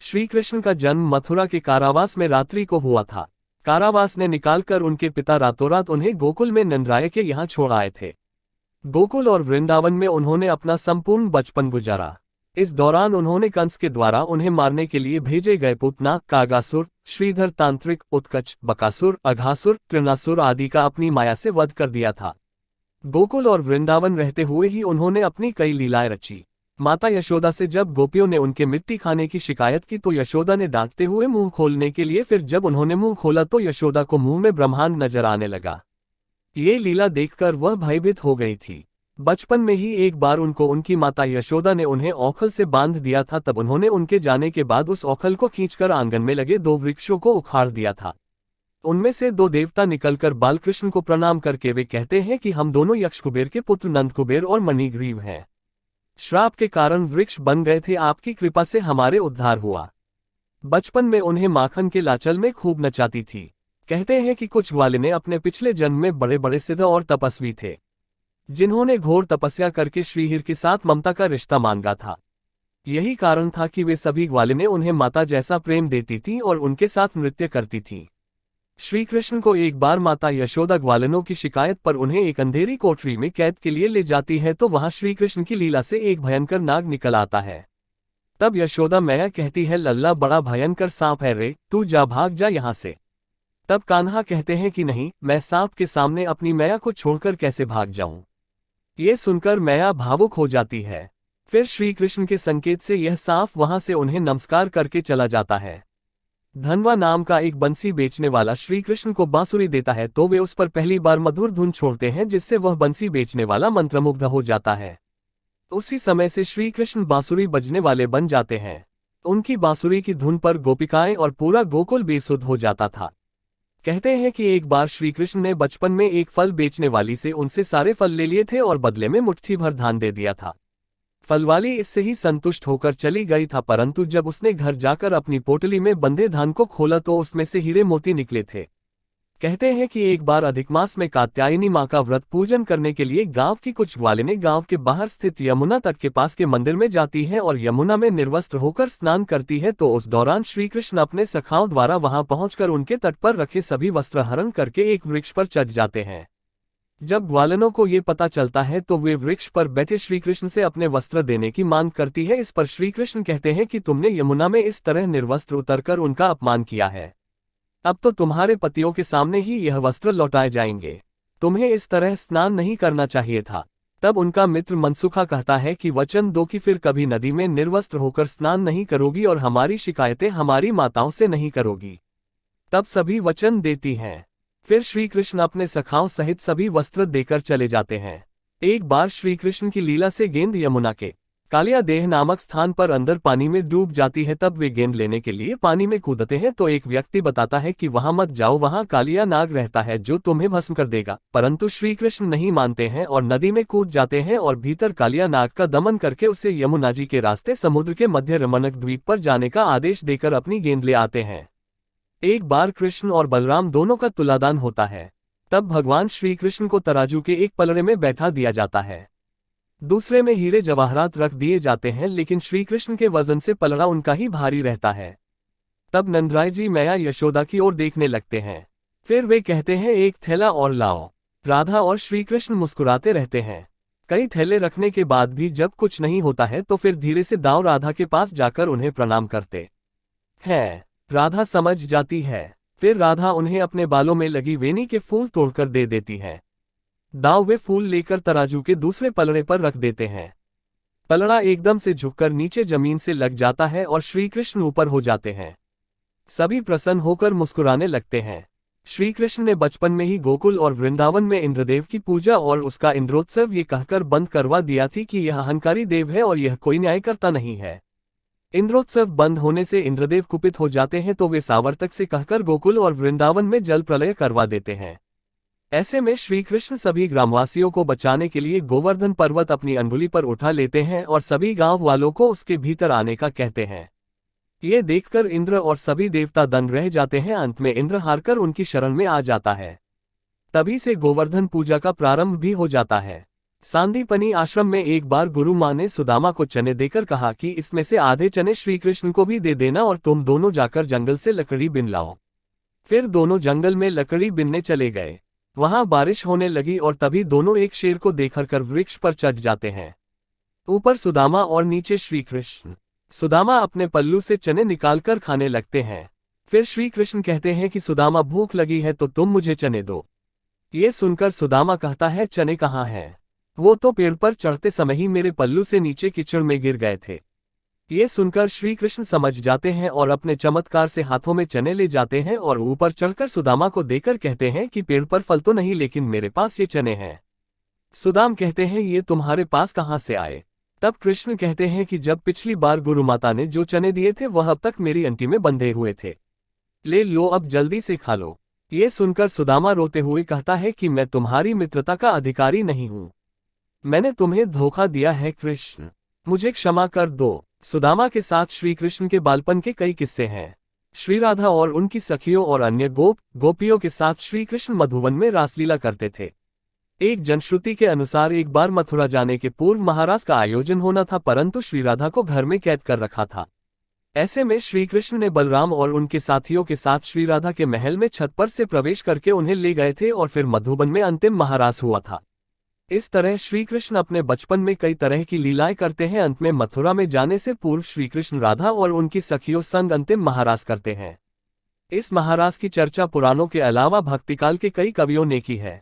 श्री कृष्ण का जन्म मथुरा के कारावास में रात्रि को हुआ था। कारावास ने निकालकर उनके पिता रातों रात उन्हें गोकुल में नंदराय के यहाँ छोड़ आए थे। गोकुल और वृंदावन में उन्होंने अपना संपूर्ण बचपन गुजारा। इस दौरान उन्होंने कंस के द्वारा उन्हें मारने के लिए भेजे गए पूतना, कागासुर, श्रीधर, तांत्रिक, उत्कच, बकासुर, अघासुर, तृणासुर आदि का अपनी माया से वध कर दिया था। गोकुल और वृंदावन रहते हुए ही उन्होंने अपनी कई लीलाएं रची। माता यशोदा से जब गोपियों ने उनके मिट्टी खाने की शिकायत की तो यशोदा ने डांटते हुए मुंह खोलने के लिए, फिर जब उन्होंने मुंह खोला तो यशोदा को मुंह में ब्रह्मांड नजर आने लगा। ये लीला देखकर वह भयभीत हो गई थी। बचपन में ही एक बार उनको उनकी माता यशोदा ने उन्हें औखल से बांध दिया था। तब उन्होंने उनके जाने के बाद उस औखल को खींचकर आंगन में लगे 2 वृक्षों को उखाड़ दिया था। उनमें से 2 देवता निकलकर बालकृष्ण को प्रणाम करके वे कहते हैं कि हम दोनों यक्ष कुबेर के पुत्र नंद कुबेर और मणिग्रीव हैं। श्राप के कारण वृक्ष बन गए थे, आपकी कृपा से हमारे उद्धार हुआ। बचपन में उन्हें माखन के लाचल में खूब नचाती थी। कहते हैं कि कुछ ग्वालिनें अपने पिछले जन्म में बड़े बड़े सिद्ध और तपस्वी थे, जिन्होंने घोर तपस्या करके श्रीहरि के साथ ममता का रिश्ता मांगा था। यही कारण था कि वे सभी ग्वालिनें उन्हें माता जैसा प्रेम देती थीं और उनके साथ नृत्य करती थीं। श्री कृष्ण को एक बार माता यशोदा ग्वालिनों की शिकायत पर उन्हें एक अंधेरी कोठरी में कैद के लिए ले जाती है तो वहां श्री कृष्ण की लीला से एक भयंकर नाग निकल आता है। तब यशोदा मैया कहती है, लल्ला बड़ा भयंकर सांप है रे, तू जा, भाग जा यहाँ से। तब कान्हा कहते हैं कि नहीं, मैं सांप के सामने अपनी मैया को छोड़कर कैसे भाग जाऊं। ये सुनकर मैया भावुक हो जाती है। फिर श्री कृष्ण के संकेत से यह सांप वहां से उन्हें नमस्कार करके चला जाता है। धनवा नाम का एक बंसी बेचने वाला श्री कृष्ण को बांसुरी देता है तो वे उस पर पहली बार मधुर धुन छोड़ते हैं, जिससे वह बंसी बेचने वाला मंत्रमुग्ध हो जाता है। उसी समय से श्री कृष्ण बांसुरी बजने वाले बन जाते हैं। उनकी बांसुरी की धुन पर गोपिकाएं और पूरा गोकुल बेसुध हो जाता था। कहते हैं कि एक बार श्री कृष्ण ने बचपन में एक फल बेचने वाली से उनसे सारे फल ले लिए थे और बदले में मुट्ठी भर धान दे दिया था। फलवाली इससे ही संतुष्ट होकर चली गई था, परंतु जब उसने घर जाकर अपनी पोटली में बंधे धान को खोला तो उसमें से हीरे मोती निकले थे। कहते हैं कि एक बार अधिक मास में कात्यायनी मां का व्रत पूजन करने के लिए गांव की कुछ ग्वालिनें गांव के बाहर स्थित यमुना तट के पास के मंदिर में जाती हैं और यमुना में निर्वस्त्र होकर स्नान करती है। तो उस दौरान श्री कृष्ण अपने सखाओं द्वारा वहां पहुंचकर उनके तट पर रखे सभी वस्त्र हरण करके एक वृक्ष पर चढ़ जाते हैं। जब ग्वालिनों को ये पता चलता है तो वे वृक्ष पर बैठे श्री कृष्ण से अपने वस्त्र देने की मांग करती है। इस पर श्री कृष्ण कहते हैं कि तुमने यमुना में इस तरह निर्वस्त्र उतरकर उनका अपमान किया है, अब तो तुम्हारे पतियों के सामने ही यह वस्त्र लौटाए जाएंगे। तुम्हें इस तरह स्नान नहीं करना चाहिए था। तब उनका मित्र मनसुखा कहता है कि वचन दो कि फिर कभी नदी में निर्वस्त्र होकर स्नान नहीं करोगी और हमारी शिकायतें हमारी माताओं से नहीं करोगी। तब सभी वचन देती हैं। फिर श्री कृष्ण अपने सखाओं सहित सभी वस्त्र देकर चले जाते हैं। एक बार श्री कृष्ण की लीला से गेंद यमुना के कालिया देह नामक स्थान पर अंदर पानी में डूब जाती है। तब वे गेंद लेने के लिए पानी में कूदते हैं तो एक व्यक्ति बताता है कि वहां मत जाओ, वहां कालिया नाग रहता है जो तुम्हें भस्म कर देगा। परंतु श्री कृष्ण नहीं मानते हैं और नदी में कूद जाते हैं और भीतर कालिया नाग का दमन करके उसे यमुना जी के रास्ते समुद्र के मध्य रमणक द्वीप पर जाने का आदेश देकर अपनी गेंद ले आते हैं। एक बार कृष्ण और बलराम दोनों का तुलादान होता है। तब भगवान श्री कृष्ण को तराजू के एक पलड़े में बैठा दिया जाता है, दूसरे में हीरे जवाहरात रख दिए जाते हैं, लेकिन श्री कृष्ण के वजन से पलड़ा उनका ही भारी रहता है। तब नंदराय जी मैया यशोदा की ओर देखने लगते हैं। फिर वे कहते हैं, एक थैला और लाओ। राधा और श्री कृष्ण मुस्कुराते रहते हैं। कई थैले रखने के बाद भी जब कुछ नहीं होता है तो फिर धीरे से दाऊ राधा के पास जाकर उन्हें प्रणाम करते हैं। राधा समझ जाती है। फिर राधा उन्हें अपने बालों में लगी वेणी के फूल तोड़कर दे देती है। दाऊ वे फूल लेकर तराजू के दूसरे पलड़े पर रख देते हैं। पलड़ा एकदम से झुककर नीचे जमीन से लग जाता है और श्री कृष्ण ऊपर हो जाते हैं। सभी प्रसन्न होकर मुस्कुराने लगते हैं। श्री कृष्ण ने बचपन में ही गोकुल और वृंदावन में इंद्रदेव की पूजा और उसका इंद्रोत्सव ये कहकर बंद करवा दिया थी कि यह अहंकारी देव है और यह कोई न्यायकर्ता नहीं है। इंद्रोत्सव बंद होने से इंद्रदेव कुपित हो जाते हैं तो वे सावर्तक से कहकर गोकुल और वृंदावन में जल प्रलय करवा देते हैं। ऐसे में श्री कृष्ण सभी ग्रामवासियों को बचाने के लिए गोवर्धन पर्वत अपनी अंगुली पर उठा लेते हैं और सभी गांव वालों को उसके भीतर आने का कहते हैं। ये देखकर इंद्र और सभी देवता दंग रह जाते हैं। अंत में इंद्र हारकर उनकी शरण में आ जाता है। तभी से गोवर्धन पूजा का प्रारंभ भी हो जाता है। सांदीपनी आश्रम में एक बार गुरु माँ ने सुदामा को चने देकर कहा कि इसमें से आधे चने श्री कृष्ण को भी दे देना और तुम दोनों जाकर जंगल से लकड़ी बिन लाओ। फिर दोनों जंगल में लकड़ी बिनने चले गए। वहां बारिश होने लगी और तभी दोनों एक शेर को देखकर वृक्ष पर चढ़ जाते हैं। ऊपर सुदामा और नीचे श्री कृष्ण। सुदामा अपने पल्लू से चने निकालकर खाने लगते हैं। फिर श्री कृष्ण कहते हैं कि सुदामा भूख लगी है तो तुम मुझे चने दो। ये सुनकर सुदामा कहता है चने कहाँ हैं? वो तो पेड़ पर चढ़ते समय ही मेरे पल्लू से नीचे कीचड़ में गिर गए थे। ये सुनकर श्री कृष्ण समझ जाते हैं और अपने चमत्कार से हाथों में चने ले जाते हैं और ऊपर चढ़कर सुदामा को देकर कहते हैं कि पेड़ पर फल तो नहीं लेकिन मेरे पास ये चने हैं। सुदाम कहते हैं ये तुम्हारे पास कहाँ से आए? तब कृष्ण कहते हैं कि जब पिछली बार गुरु माता ने जो चने दिए थे वह अब तक मेरी अंटी में बंधे हुए थे, ले लो अब जल्दी से खा लो। ये सुनकर सुदामा रोते हुए कहता है कि मैं तुम्हारी मित्रता का अधिकारी नहीं हूँ, मैंने तुम्हें धोखा दिया है कृष्ण, मुझे क्षमा कर दो। सुदामा के साथ श्री कृष्ण के बालपन के कई किस्से हैं। श्री राधा और उनकी सखियों और अन्य गोपियों के साथ श्री कृष्ण मधुवन में रासलीला करते थे। एक जनश्रुति के अनुसार एक बार मथुरा जाने के पूर्व महारास का आयोजन होना था, परंतु श्री राधा को घर में कैद कर रखा था। ऐसे में श्री कृष्ण ने बलराम और उनके साथियों के साथ श्री राधा के महल में छत पर से प्रवेश करके उन्हें ले गए थे और फिर मधुबन में अंतिम महारास हुआ था। इस तरह श्री कृष्ण अपने बचपन में कई तरह की लीलाएं करते हैं। अंत में मथुरा में जाने से पूर्व श्री कृष्ण राधा और उनकी सखियों संग अंतिम महारास करते हैं। इस महारास की चर्चा पुराणों के अलावा भक्तिकाल के कई कवियों ने की है।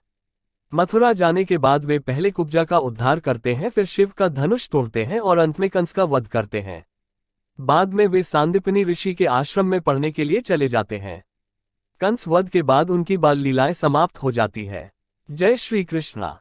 मथुरा जाने के बाद वे पहले कुब्जा का उद्धार करते हैं, फिर शिव का धनुष तोड़ते हैं और अंत में कंस का वध करते हैं। बाद में वे सांदीपनी ऋषि के आश्रम में पढ़ने के लिए चले जाते हैं। कंस वध के बाद उनकी बाल लीलाएं समाप्त हो जाती है। जय श्री कृष्णा।